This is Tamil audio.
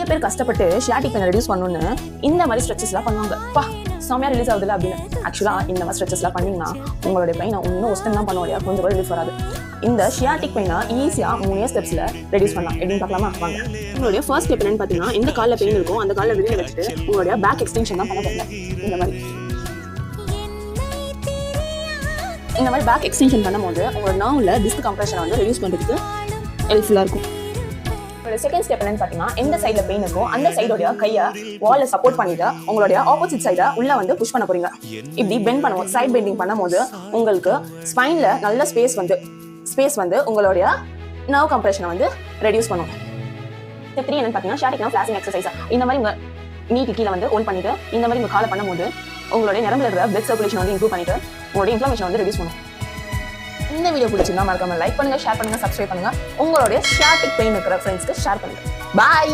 பேர் கஷ்டப்பட்டு ஷியாட்டிக் பெயினை ரெடியூஸ் பண்ணணும்னு இந்த மாதிரி ஸ்ட்ரெச்சஸ்லாம் பண்ணுவாங்க. பா செம்மையாக ரிலீஸ் ஆகுதுல்ல அப்படின்னு. ஆக்சுவலாக இந்த மாதிரி ஸ்ட்ரெச்சஸ்லாம் பண்ணிங்கன்னா உங்களுடைய பெயினை இன்னும் ஒஸ்டன் தான் பண்ண முடியாது, கொஞ்சம் கூட ரிலீஃப் வராது. இந்த ஷியாட்டிக் பெயினை ஈஸியாக 3 ஸ்டெப்ஸில் ரெடியூஸ் பண்ணலாம். எப்படின்னு பார்க்கலாமா வாங்க. உங்களுடைய ஃபர்ஸ்ட் ஸ்டெப் என்னன்னு பார்த்தீங்கன்னா, இந்த காலில் பெயின் இருக்கும், அந்த காலில் வெளியில் வச்சுட்டு உங்களுடைய பேக் எக்ஸ்டென்ஷன் தான் பண்ண போகிறீங்க. இந்த மாதிரி பேக் எக்ஸ்டென்ஷன் பண்ணும்போது உங்களோட நர்வ்ல டிஸ்க் கம்ப்ரெஷனை வந்து ரெடியூஸ் பண்ணுறதுக்கு ஹெல்ப்ஃபுல்லாக இருக்கும். செகண்ட் ஸ்டெப் என்னன்னு பார்த்தீங்கன்னா, எந்த சைடில் பெயின் இருக்கோ அந்த சைடோடைய கையை வால்ல சப்போர்ட் பண்ணிட்டு உங்களுடைய ஆப்போசிட் சைடை உள்ள வந்து புஷ் பண்ண போறீங்க. இப்படி பெண்ட் பண்ணுவோம், சைட் பெண்டிங் பண்ணும்போது உங்களுக்கு ஸ்பைன்ல நல்ல ஸ்பேஸ் வந்து உங்களுடைய நர்வ் கம்ப்ரெஷனை வந்து ரெடியூஸ் பண்ணும். ஸ்டெப் 3 என்னன்னு பார்த்தீங்கன்னா, ஷியாட்டிக்னா ஃபிளாசிங் எக்ஸசைஸ். இந்த மாதிரி உங்க நீக்கு கீழே வந்து ஹோல்ட் பண்ணிட்டு இந்த மாதிரி உங்க காலை பண்ணும்போது உங்களுடைய நரம்புல இருக்கிற பிளட் சர்க்குலேஷன் வந்து இம்ப்ரூவ் பண்ணிட்டு உங்களுடைய இன்ஃப்ளமேஷன் வந்து ரெடியூஸ் பண்ணும். இந்த வீடியோ பிடிச்சிருந்தா மறக்காம லைக் பண்ணுங்க, ஷேர் பண்ணுங்க, சப்ஸ்கிரைப் பண்ணுங்க. உங்களுடைய ஷியாட்டிக் பெயின் இருக்கிற ஃப்ரெண்ட்ஸ்க்கு ஷேர் பண்ணுங்க. பாய்.